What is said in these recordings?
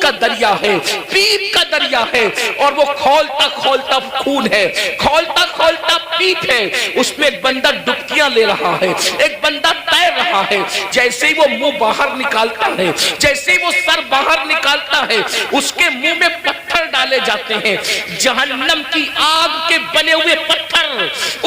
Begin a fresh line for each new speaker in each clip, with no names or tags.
کا دریا ہے، پیپ کا دریا ہے، اور وہ کھولتا کھولتا خون ہے، کھولتا کھولتا پیپ ہے، اس میں ایک بندہ ڈبکیاں لے رہا ہے، ایک بندہ تیر رہا ہے۔ جیسے ہی وہ منہ باہر نکالتا ہے، جیسے ہی وہ سر باہر نکالتا ہے، اس کے منہ میں پتھر ڈالے جاتے ہیں، جہنم کی آگ کے بنے ہوئے پتھر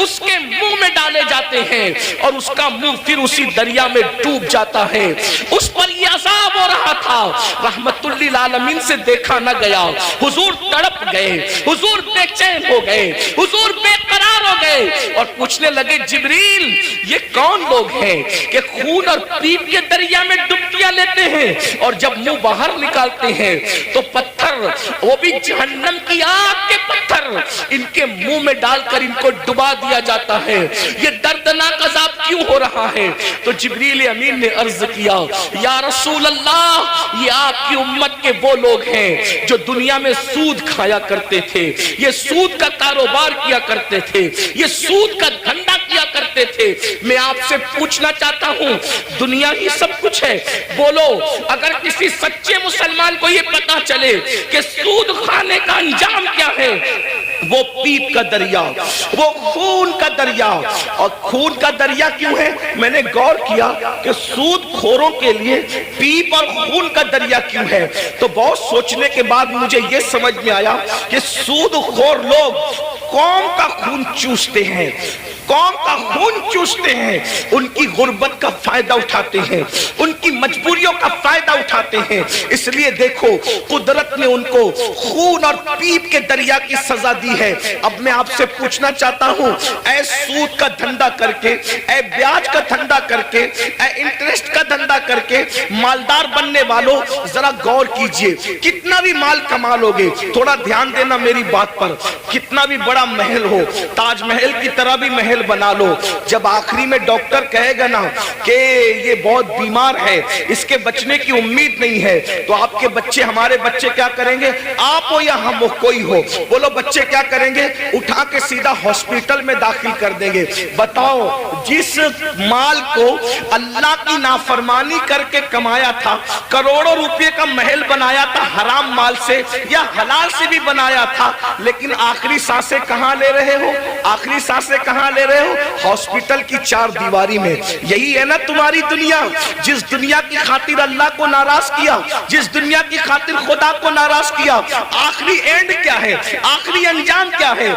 اس کے منہ میں ڈالے جاتے ہیں، اور اس کا منہ پھر اسی دریا میں ڈوب جاتا ہے۔ اس پر یہ عذاب ہو رہا تھا، رحمت للعالمین سے دیکھا نہ گیا، حضور تڑپ گئے، حضور بے چین ہو گئے، حضور بے قرار ہو گئے، اور پوچھنے لگے جبریل یہ کون لوگ ہیں کہ خون اور پیپ کے دریا میں ڈبکیاں لیتے ہیں، اور جب منہ باہر نکالتے ہیں تو پتھر، وہ بھی جہنم کی آگ کے پتھر، ان کے منہ میں ڈال کر ان کو ڈبا دیا جاتا ہے۔ یہ دردناک عذاب کیوں ہو رہا ہے؟ تو جبریل امین نے عرض کیا یا رسول اللہ، یہ آپ کی امت کے وہ لوگ ہیں جو دنیا میں سود کھایا کرتے تھے، یہ سود کا کاروبار کیا کرتے تھے، یہ سود کا دھندا کیا کرتے تھے۔ میں آپ سے پوچھنا چاہتا ہوں، دنیا ہی سب کچھ ہے، بولو اگر کسی سچے مسلمان کو یہ پتا چلے کہ سود کھانے کا انجام کیا ہے، وہ پیپ کا دریا، وہ خون کا دریا۔ اور خون کا دریا کیوں ہے؟ میں نے غور کیا کہ سود خوروں کے لیے پیپ اور خون کا دریا کیوں ہے، تو بہت سوچنے کے بعد مجھے یہ سمجھ میں آیا کہ سود خور لوگ قوم کا خون چوستے ہیں، قوم کا خون چوستے ہیں، ان کی غربت کا فائدہ اٹھاتے ہیں، ان کی مجبوریوں کا فائدہ اٹھاتے ہیں۔ اس لیے دیکھو قدرت نے ان کو خون اور پیپ کے دریا کی سزا دی ہے۔ اب میں آپ سے پوچھنا چاہتا ہوں، اے سود کا دھندا کر کے، اے بیاج کا دھندا کر کے، اے انٹرسٹ کا دھندا کر کے مالدار بننے والوں، ذرا غور کیجئے، کتنا بھی مال کما لوگے، تھوڑا دھیان دینا میری بات پر، کتنا بھی بڑا محل ہو، تاج محل کی طرح بھی محل بنا لو، جب آخری میں ڈاکٹر کہے گا نا کہ یہ بہت بیمار ہے، اس کے بچنے کی امید نہیں ہے، تو آپ کے بچے، ہمارے بچے کیا کریں گے؟ آپ ہو یا ہم ہو، کوئی ہو، بولو بچے کیا کریں گے؟ اٹھا کے سیدھا ہاسپٹل میں داخل کر دیں گے۔ بتاؤ جس مال کو اللہ کی نافرمانی کر کے کمایا تھا، کروڑوں روپے کا محل بنایا تھا حرام مال سے یا حلال سے بھی بنایا تھا، لیکن آخری سانسیں کہاں لے رہے ہو؟ آخری سانسیں کہاں لے رہے ہو؟ ہاسپٹل کی چار دیواری میں۔ یہی ہے نا تمہاری دنیا، جس دنیا کی خاطر اللہ کو ناراض کیا، جس دنیا کی خاطر خدا کو ناراض کیا، آخری اینڈ کیا ہے؟ آخری انجام کیا ہے؟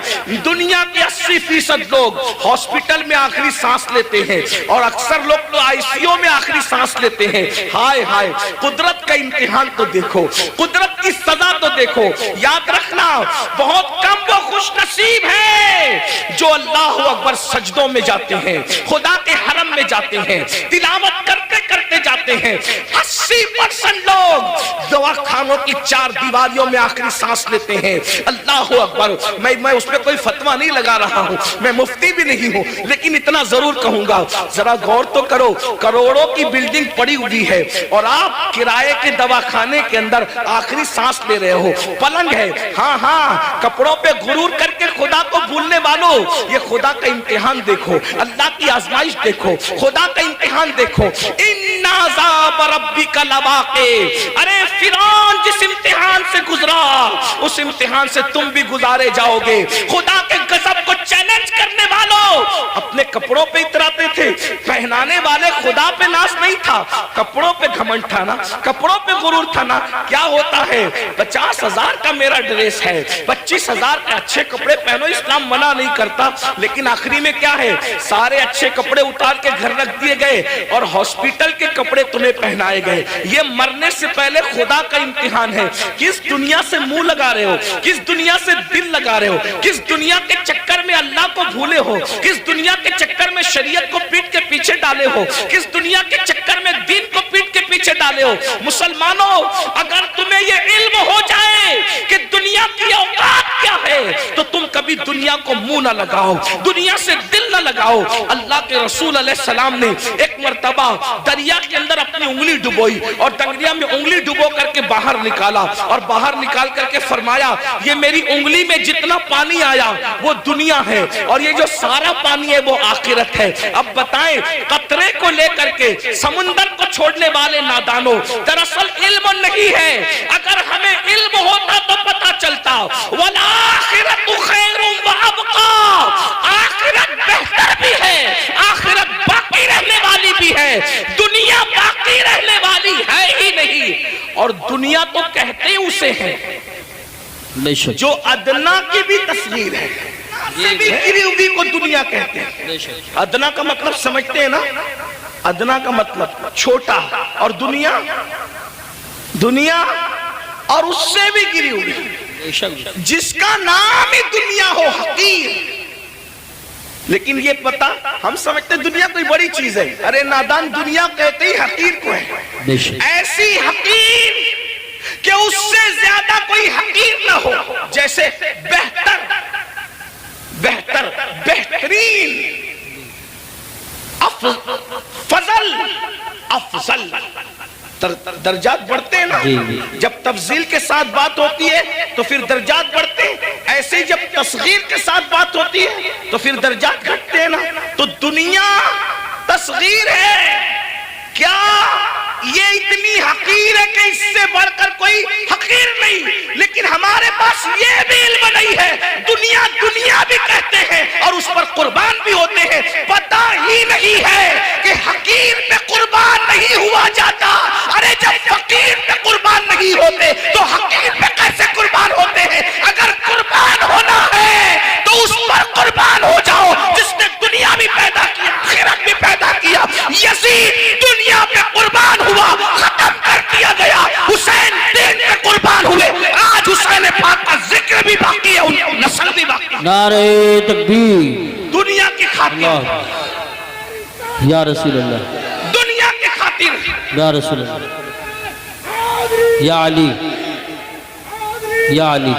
دنیا کے 80% لوگ ہاسپٹل میں آخری سانس لیتے ہیں، اور اکثر لوگ تو آئی سی یو میں آخری سانس لیتے ہیں۔ ہائے ہائے، قدرت کا امتحان تو دیکھو، قدرت کی سزا تو دیکھو۔ یاد رکھنا، بہت کم وہ خوش نصیب ہیں جو اللہ اکبر سجدوں میں جاتے ہیں، خدا کے حرم میں جاتے ہیں، تلاوت کرتے کرتے جاتے ہیں۔ 80% لوگ دواخانوں کی چار دیواریوں میں آخری سانس لیتے ہیں۔ اللہ اکبر، میں اس پہ کوئی فتویٰ نہیں لگا رہا ہوں، میں مفتی بھی نہیں ہوں، لیکن اتنا ضرور کہوں گا، ذرا غور تو کرو، کروڑوں کی بلڈنگ پڑی ہوئی ہے اور آپ کرائے کے دواخانے کے اندر آخری سانس لے رہے ہو۔ پلنگ ہے، ہاں ہاں، کپڑوں پہ غرور کر کے خدا کو بھولنے والوں، یہ خدا کا امتحان دیکھو، اللہ کی آزمائش دیکھو، خدا کا امتحان دیکھو۔ ان عذاب ربک لواقع، ارے فرعون جس امتحان سے گزرا، اس امتحان سے تم بھی گزارے جاؤ گے۔ خدا کے غضب کو چیلنج کرنے والوں اپنے کپڑوں پہ اتراتے تھے، پہنانے والے خدا پہ ناز نہیں تھا، کپڑوں پہ گھمنڈ تھا نا، کپڑوں پہ غرور تھا نا۔ کیا ہوتا ہے؟ 50,000 کا میرا ڈریس ہے، 25,000 کے اچھے کپڑے پہنو، اسلام منع نہیں کرتا، لیکن آخری میں کیا ہے؟ سارے اچھے کپڑے اتار کے گھر رکھ دیے گئے اور ہاسپٹل کے کپڑے تمہیں پہنائے گئے۔ یہ مرنے سے پہلے خدا کا امتحان ہے۔ کس دنیا سے منہ لگا رہے ہو؟ کس دنیا سے دل لگا رہے ہو؟ کس دنیا کے چکر میں اللہ کو بھولے ہو؟ کس دنیا کے چکر میں شریعت کو پیٹ کے پیچھے ڈالے ہو؟ کس دنیا کے چکر میں دین کو پیٹ کے پیچھے ڈالے ہو؟ مسلمانوں، اگر تمہیں یہ علم ہو جائے کہ دنیا کی اوقات کیا ہے تو تم کبھی دنیا کو منہ نہ لگاؤ، دنیا سے دل نہ لگاؤ۔ اللہ کے رسول علیہ السلام نے ایک مرتبہ دریا کے اندر اپنی انگلی ڈبوئی اور دریا میں انگلی ڈبو کر کے باہر نکالا، اور باہر نکال کر کے فرمایا یہ میری انگلی میں جتنا پانی آیا وہ دنیا ہے، اور یہ جو سارا پانی ہے وہ آخرت ہے۔ اب بتائیں، قطرے کو لے کر کے سمندر کو چھوڑنے والے نادانوں، دراصل علم نہیں ہے۔ اگر ہمیں ہوتا. والآخرۃ خیر وابقیٰ، آخرت بہتر بھی ہے، آخرت باقی رہنے والی بھی ہے، دنیا باقی رہنے والی ہے ہی نہیں. اور دنیا تو کہتے اسے ہیں جو ادنا کی بھی تصغیر ہے، سے بھی گری ہوئی کو دنیا کہتے ہیں. ادنا کا مطلب سمجھتے ہیں نا، ادنا کا مطلب چھوٹا، اور دنیا اور اس سے بھی گری ہوئی. جس کا نام ہی دنیا ہو حقیر. لیکن یہ پتا ہم سمجھتے دنیا کوئی بڑی چیز ہے. ارے نادان، دنیا کہتے ہی حقیر کو ہے. ایسی حقیر کہ اس سے زیادہ کوئی حقیر نہ ہو. جیسے بہترین، افضل درجات بڑھتے ہیں نا. جب تفضیل کے ساتھ بات ہوتی ہے تو پھر درجات بڑھتے ہیں، ایسے جب تصغیر کے ساتھ بات ہوتی ہے تو پھر درجات گھٹتے ہیں نا. تو دنیا تصغیر ہے. کیا یہ اتنی حقیر ہے کہ اس سے بڑھ کر کوئی حقیر نہیں؟ لیکن ہمارے پاس یہ بھی علم نہیں ہے. دنیا بھی کہتے ہیں اور اس پر قربان بھی ہوتے ہیں. پتہ ہی نہیں ہے کہ حقیر پہ قربان نہیں ہوا جاتا. ارے جب فقیر پہ قربان نہیں ہوتے تو حقیر پہ کیسے قربان ہوتے ہیں؟ اگر قربان ہونا ہے تو اس پر قربان ہو جاؤ جس نے دنیا بھی پیدا کیا، آخرت بھی پیدا کیا. یزید دنیا پہ قربان ہوا، ختم کر دیا گیا. حسین دین پہ قربان ہوئے، آج حسین پاک کا ذکر بھی باقی ہے، ان کی نسل بھی باقی ہے.
نعرہ تکبیر.
دنیا کی خاطر،
یا رسول اللہ،
دنیا کی خاطر،
یا رسول اللہ، یا علی، یا علی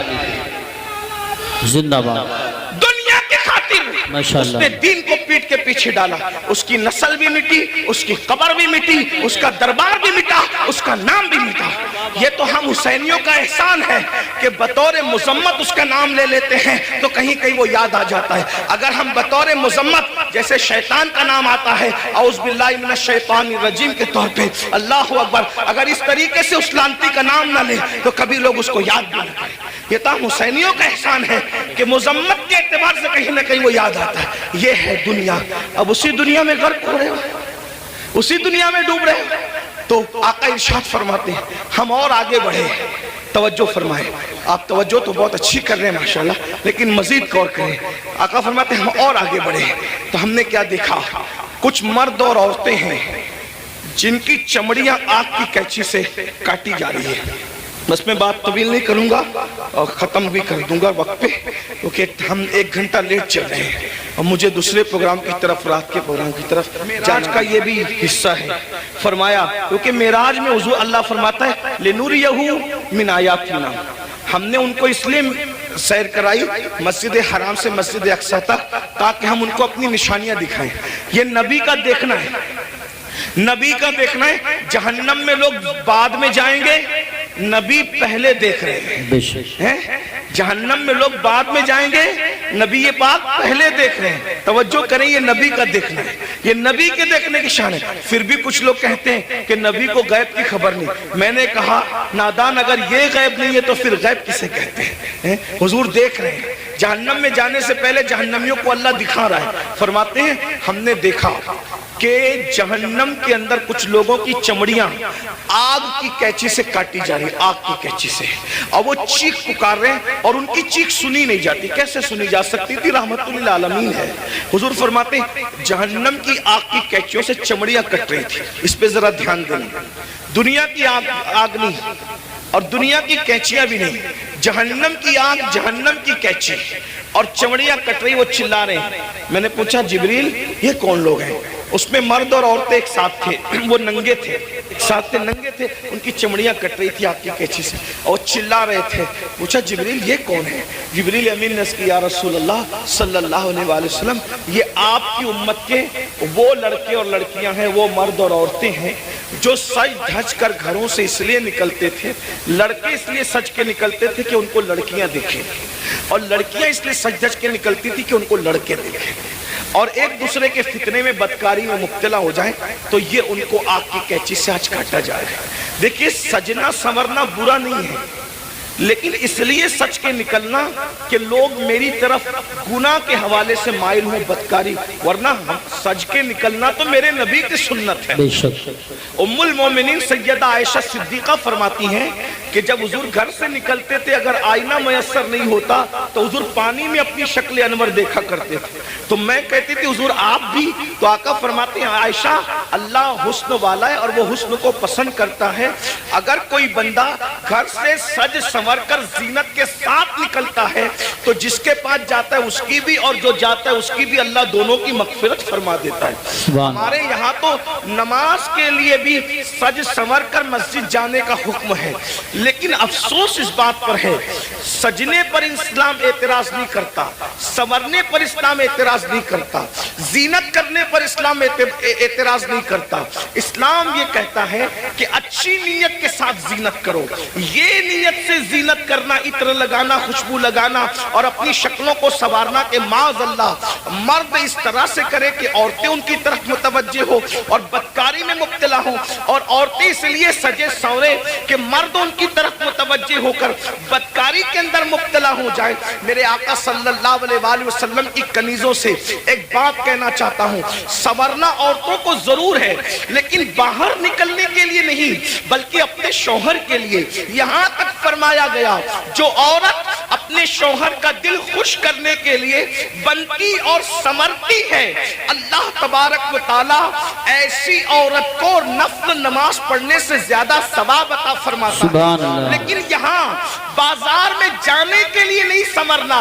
زندہ باد.
دنیا کی خاطر
ماشاءاللہ.
اس نے دین کو پیٹ کے پیچھے ڈالا. اس کی نسل بھی مٹی، اس کی قبر بھی مٹی، اس کا دربار بھی مٹا، اس کا نام بھی مٹا. یہ تو ہم حسینیوں کا احسان ہے کہ بطور مذمت اس کا نام لے لیتے ہیں تو کہیں کہیں وہ یاد آ جاتا ہے. اگر ہم بطور مذمت جیسے شیطان کا نام آتا ہے اعوذ باللہ من الشیطان الرجیم کے طور پہ، اللہ اکبر، اگر اس طریقے سے اس لعنتی کا نام نہ لے تو کبھی لوگ اس کو یاد بھی نہ کریں. یہ تو ہم حسینیوں کا احسان ہے کہ مذمت کے اعتبار سے کہیں نہ کہیں وہ یاد آتا ہے. یہ ہے دنیا. اب اسی دنیا میں غرق ہو رہے ہو، اسی دنیا میں ڈوب رہے ہو. تو آقا ارشاد فرماتے ہیں ہم اور آگے بڑھے. توجہ فرمائیں. آپ توجہ تو بہت اچھی کر رہے ہیں ماشاءاللہ، لیکن مزید غور کریں. آقا فرماتے ہیں ہم اور آگے بڑھے تو ہم نے کیا دیکھا؟ کچھ مرد اور عورتیں ہیں جن کی چمڑیاں آگ کی کینچی سے کاٹی جا رہی ہے. بس میں بات طویل نہیں کروں گا اور ختم بھی کر دوں گا وقت پہ، کیونکہ ہم 1 گھنٹہ لیٹ چل رہے ہیں اور مجھے دوسرے پروگرام کی طرف، رات کے پروگرام کی طرف معراج کا یہ بھی حصہ ہے. فرمایا کیونکہ معراج میں حضور اللہ فرماتا ہے لِنُرِيَهُ مِنْ آیَاتِنَا، ہم نے ان کو اس لیے سیر کرائی مسجد حرام سے مسجد اقصی تک تاکہ ہم ان کو اپنی نشانیاں دکھائیں. یہ نبی کا دیکھنا ہے، نبی کا دیکھنا ہے. جہنم میں لوگ بعد میں جائیں گے، نبی پہلے دیکھ رہے ہیں. جہنم میں لوگ بعد میں جائیں گے، نبی یہ بات پہلے دیکھ رہے ہیں. توجہ کریں، یہ نبی کا دیکھنا ہے، یہ نبی کے دیکھنے کی شان ہے. پھر بھی کچھ لوگ کہتے ہیں کہ نبی کو غیب کی خبر نہیں. میں نے کہا نادان، اگر یہ غیب نہیں ہے تو پھر غیب کسے کہتے ہیں؟ حضور دیکھ رہے ہیں. جہنم میں جانے سے پہلے جہنمیوں کو اللہ دکھا رہا ہے. فرماتے ہیں ہم نے دیکھا کہ جہنم کے اندر کچھ لوگوں کی چمڑیاں آگ کی کینچی سے کاٹی جا رہی، آگ کی کینچی سے، اور وہ چیخ پکار رہے ہیں اور ان کی چیخ سنی نہیں جاتی. کیسے سنی جا سکتی تھی؟ رحمت للعالمین ہے. حضور فرماتے ہیں جہنم کی آگ کی کینچیوں سے چمڑیاں کٹ رہی تھی. اس پہ ذرا دھیان دینا. دنیا کی آگ نہیں اور دنیا کی کینچیاں بھی نہیں، جہنم کی آگ، جہنم کی کینچی اور چمڑیاں کٹ رہی. وہ چلا رہے ہیں. میں نے پوچھا جبریل یہ کون لوگ ہیں؟ اس میں مرد اور عورتیں ایک ساتھ تھے، وہ ننگے تھے، ایک ساتھ تھے، ننگے تھے، ان کی چمڑیاں کٹ رہی تھی آگ کی کینچی سے اور چلا رہے تھے. پوچھا جبریل یہ کون ہے؟ جبریل امین نے کہا یا رسول اللہ صلی اللہ علیہ وآلہ وسلم، یہ آپ کی امت کے وہ لڑکے اور لڑکیاں ہیں، وہ مرد اور عورتیں ہیں جو سج دھج کر گھروں سے اس لیے نکلتے تھے. لڑکے اس لیے سج کے نکلتے تھے کہ ان کو لڑکیاں دیکھیں، اور لڑکیاں اس لیے سج دھج کے نکلتی تھی کہ ان کو لڑکے دیکھیں، اور ایک دوسرے کے فتنے میں بدکاری میں مبتلا ہو جائیں تو یہ ان کو آگ کی کینچی سے آج کاٹا جائے. دیکھیے سجنا سنورنا برا نہیں ہے، لیکن اس لیے سچ کے نکلنا کہ لوگ میری طرف گناہ کے حوالے سے مائل ہوں، بدکاری، ورنہ سچ کے نکلنا تو میرے نبی کی سنت ہے۔
بے شک
ام المومنین سیدہ عائشہ صدیقہ فرماتی ہیں کہ جب حضور گھر سے نکلتے تھے اگر آئینہ میسر نہیں ہوتا تو حضور پانی میں اپنی شکل انور دیکھا کرتے تھے، تو میں کہتی تھی حضور آپ بھی؟ تو آقا فرماتے ہیں عائشہ اللہ حسن والا ہے اور وہ حسن کو پسند کرتا ہے، اگر کوئی بندہ گھر سے سج سنور کر زینت کے ساتھ نکلتا ہے تو جس کے پاس جاتا ہے اس کی بھی اور جو جاتا ہے اس کی بھی اللہ دونوں کی مغفرت فرما دیتا ہے۔ ہمارے یہاں تو نماز کے لیے بھی سج سنور کر مسجد جانے کا حکم ہے، لیکن افسوس اس بات پر ہے سجنے پر اسلام اعتراض نہیں کرتا، سنورنے پر اسلام اعتراض نہیں کرتا، زینت کرنے پر اسلام اعتراض نہیں کرتا۔ اسلام یہ کہتا ہے کہ اچھی نیت کے ساتھ زینت کرو، یہ نیت سے زینت کرنا، عطر لگانا، خوشبو لگانا اور اپنی شکلوں کو سنوارنا کہ معاذ اللہ مرد اس طرح سے کرے کہ عورتیں ان کی طرف متوجہ ہو اور بدکاری میں مبتلا ہوں، اور عورتیں اس لیے سجے سورے کہ مرد ان کی طرف متوجہ ہو کر بدکاری کے اندر مبتلا ہو جائے۔ میرے آقا صلی اللہ علیہ وآلہ وسلم کی کنیزوں سے ایک بات کہنا چاہتا ہوں، سنورنا عورتوں کو ضرور ہے لیکن باہر نکلنے کے لیے نہیں بلکہ اپنے شوہر کے لیے۔ یہاں تک فرمایا گیا جو عورت اپنے شوہر کا دل خوش کرنے کے لیے بنتی اور سنورتی ہے، اللہ تبارک و تعالی ایسی عورت کو نفل نماز پڑھنے سے زیادہ ثواب عطا فرماتا ہے۔ لیکن یہاں بازار میں جانے کے لیے نہیں سنورنا،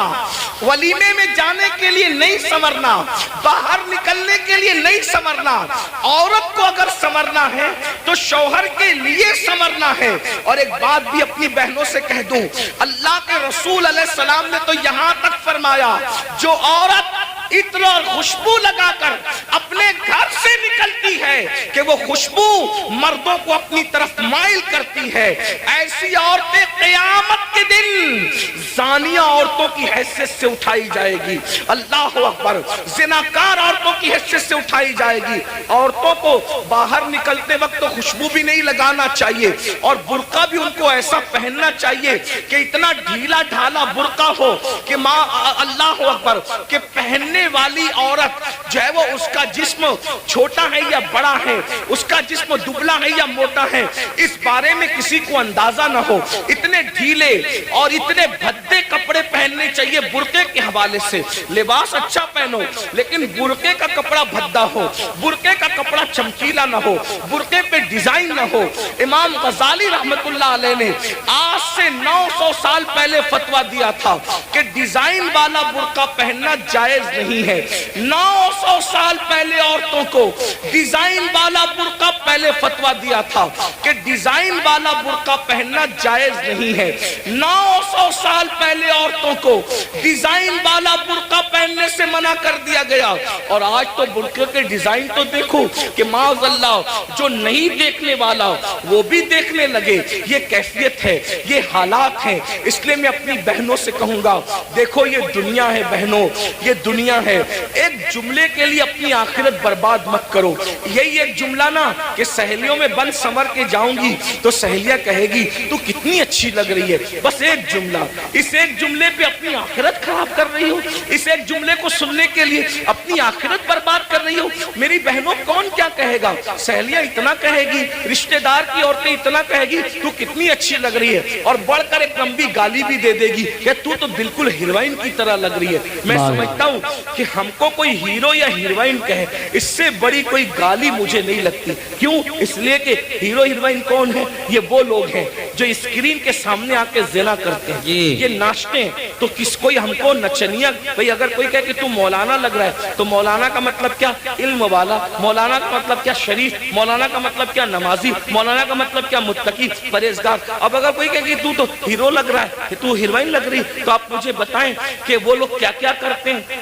ولیمے میں جانے کے لیے نہیں سنورنا، باہر نکلنے کے لیے نہیں سنورنا، عورت کو اگر سنورنا ہے تو شوہر کے لیے سنورنا ہے۔ اور ایک بات بھی اپنی بہنوں سے کہہ دوں، اللہ کے رسول علیہ السلام نے تو یہاں تک فرمایا جو عورت عطر اور خوشبو لگا کر اپنے گھر سے نکلتی ہے کہ وہ خوشبو مردوں کو اپنی طرف مائل کرتی ہے، ایسی عورتیں قیامت کے دن زانیہ عورتوں کی حیثیت سے اٹھائی جائے گی۔ اللہ اکبر، زناکار عورتوں کی حیثیت سے اٹھائی جائے گی۔ عورتوں کو باہر نکلتے وقت تو خوشبو بھی نہیں لگانا چاہیے اور برقع بھی ان کو ایسا پہننا چاہیے کہ اتنا ڈھیلا ڈھالا برقع ہو کہ اللہ اکبر کہ پہننے والی عورت جو ہے وہ اس کا جسم چھوٹا ہے یا بڑا ہے، اس کا جسم دبلا ہے یا موٹا ہے، اس بارے میں کسی کو اندازہ نہ ہو۔ اتنے ڈھیلے اور اتنے بھدے کپڑے پہننے چاہیے برقعے کے حوالے سے۔ لباس اچھا پہنو لیکن برقعے کا کپڑا بھدا ہو، برقعے کا کپڑا چمکیلا نہ ہو، برقعے پہ ڈیزائن نہ ہو۔ امام غزالی رحمت اللہ علیہ نے آج سے 900 سال پہلے فتویٰ دیا تھا کہ ڈیزائن والا برقع پہننا جائز نہیں ہے۔ 900 سال پہلے عورتوں کو ڈیزائن والا برقع پہلے فتویٰ دیا تھا کہ ڈیزائن والا برقع پہننا جائز نہیں ہے۔ 900 سال پہلے عورتوں کو ڈیزائن والا برقع پہننے سے منع کر دیا گیا، اور آج تو برقعے کے ڈیزائن تو دیکھو کہ معاذ اللہ جو نہیں دیکھنے والا وہ بھی دیکھنے لگے۔ یہ کیفیت ہے، یہ حالات ہیں۔ اس لیے میں اپنی بہنوں سے کہوں گا دیکھو یہ دنیا ہے بہنوں، یہ دنیا ہے، ایک جملے کے لیے اپنی آخرت برباد مت کرو۔ یہی ایک جملہ نا کہ سہیلیوں میں بند سنور کے جاؤں گی تو سہیلیاں کہے گی تو کتنی اچھی لگ رہی ہے، بس ایک جملہ، اس ایک جملے پہ اپنی آخرت خراب کر رہی ہو، اس ایک جملے کو سننے کے لیے اپنی آخرت برباد کر رہی ہو۔ میری بہنوں کون کیا کہے گا؟ سہیلیاں اتنا کہے گی، رشتہ دار کی عورتیں اتنا کہے گی تو کتنی اچھی لگ رہی ہے، اور بڑھ کر ایک لمبی گالی بھی دے دے گی کہ تو بالکل ہیروئن کی طرح لگ رہی ہے۔ میں سمجھتا ہوں کہ ہم کو کوئی ہیرو یا ہیروئن کہے اس سے بڑی کوئی گالی مجھے نہیں لگتی۔ کیوں؟ اس لیے کہ ہیرو ہیروئن کون ہے؟ یہ وہ لوگ ہیں جو اسکرین کے سامنے آ کے زنا کرتے ہیں، یہ ناچتے ہیں۔ تو کس کوئی ہم کو نچنیا، بھئی اگر کوئی کہے کہ تو مولانا لگ رہا ہے تو مولانا کا مطلب کیا؟ علم والا۔ مولانا کا مطلب کیا؟ شریف۔ مولانا کا مطلب کیا؟ نمازی۔ مولانا کا مطلب کیا؟ متقی، پرہیزگار۔ اب اگر کوئی کہے کہ تو ہیرو لگ رہا ہے، تو ہیروئن لگ رہی، تو آپ مجھے بتائیں کہ وہ لوگ کیا کیا کرتے ہیں؟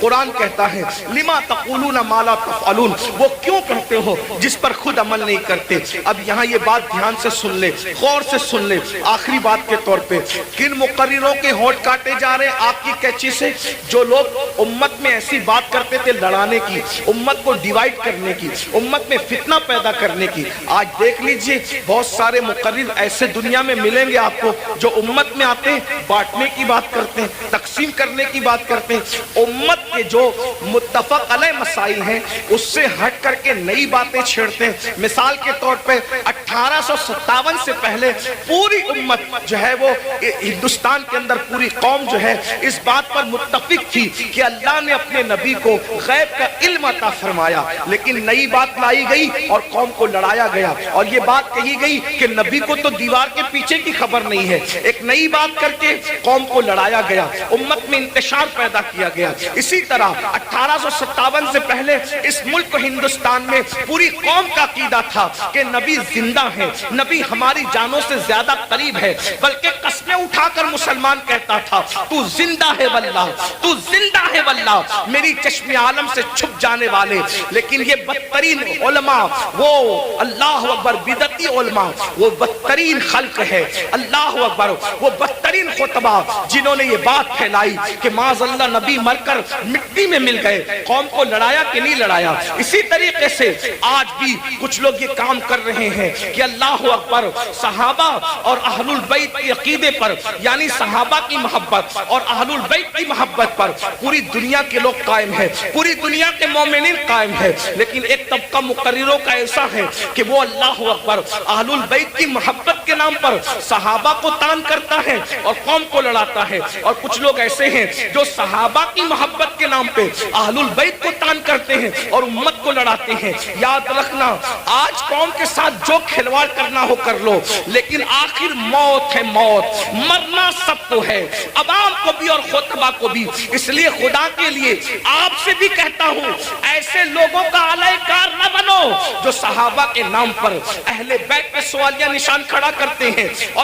قرآن کہتا ہے لما تقولون ما لا تفعلون، وہ کیوں کہتے ہو جس پر خود عمل نہیں کرتے۔ اب یہاں یہ بات دھیان سے سن لے، غور سے سن لے، آخری بات کے طور پہ کن مقرروں کے ہونٹ کاٹے جا رہے ہیں آپ کی کیچی سے؟ جو لوگ امت میں ایسی بات کرتے تھے لڑانے کی، امت کو ڈیوائیڈ کرنے کی، امت میں فتنہ پیدا کرنے کی، آج دیکھ لیجئے بہت سارے مقرر ایسے دنیا میں ملیں گے آپ کو جو امت میں آتے ہیں بانٹنے کی بات کرتے ہیں، تقسیم کرنے کی بات کرتے ہیں، امت کے جو متفق علیہ مسائل ہیں اس سے ہٹ کر کے نئی باتیں چھیڑتے ہیں۔ مثال کے طور پہ 1857 سے پہلے پوری امت جو ہے وہ ہندوستان کے اندر پوری قوم جو ہے اس بات پر متفق تھی کہ اللہ نے اپنے نبی کو غیب کا علم عطا فرمایا، لیکن نئی بات لائی گئی اور قوم کو لڑایا گیا، اور یہ بات کہی گئی کہ نبی کو تو دیوار کے پیچھے کی خبر نہیں ہے، ایک نئی بات کر کے قوم کو لڑایا گیا، امت میں انتشار پیدا کیا گیا۔ اسی طرح 1857 سے پہلے اس ملک ہندوستان میں پوری قوم کا عقیدہ تھا کہ نبی زندہ ہے، نبی ہماری جانوں سے زیادہ قریب ہے، بلکہ قسمیں اٹھا کر مسلمان کہتا تھا تو زندہ ہے واللہ، تو زندہ ہے واللہ، میری چشم عالم سے چھپ جانے والے۔ لیکن یہ بدترین علماء، وہ اللہ اکبر بدعتی علماء، وہ بدترین خلق ہے، اللہ اکبر، وہ بدترین خطبہ جنہوں نے یہ بات پھیلائی کہ معاذ اللہ نبی مر کر مٹی میں مل گئے، قوم کو لڑایا کہ نہیں لڑایا۔ اسی طریقے سے آج بھی کچھ لوگ یہ کام کر رہے ہیں کہ اللہ اکبر صحابہ اور اہل البیت کے عقیدے پر، یعنی صحابہ کی محبت اور اہل البیت کی محبت پر پوری دنیا کے لوگ قائم ہیں، پوری دنیا کے مومنین قائم ہیں، لیکن ایک طبقہ مقرروں کا ایسا ہے کہ وہ اللہ اکبر اہل البیت کی محبت کے نام پر صحابہ کو تان کرتا ہے اور قوم کو لڑاتا ہے، اور کچھ لوگ ایسے ہیں جو صحابہ کی محبت کے نام پہ اہل البیت کو تان کرتے ہیں اور امت کو لڑاتے ہیں۔ یاد رکھنا آج قوم کے ساتھ جو کھلواڑ کرنا ہو کر لو، لیکن آخر موت ہے، موت، مرنا سب کو ہے، عوام کو بھی اور خطبہ کو بھی۔ اس لیے خدا کے لیے آپ سے بھی کہتا ہوں ایسے لوگوں کا علیہ کار نہ بنو جو صحابہ کے نام پر اہل بیت پہ سوالیہ نشان کھڑا کرتے ہیں اور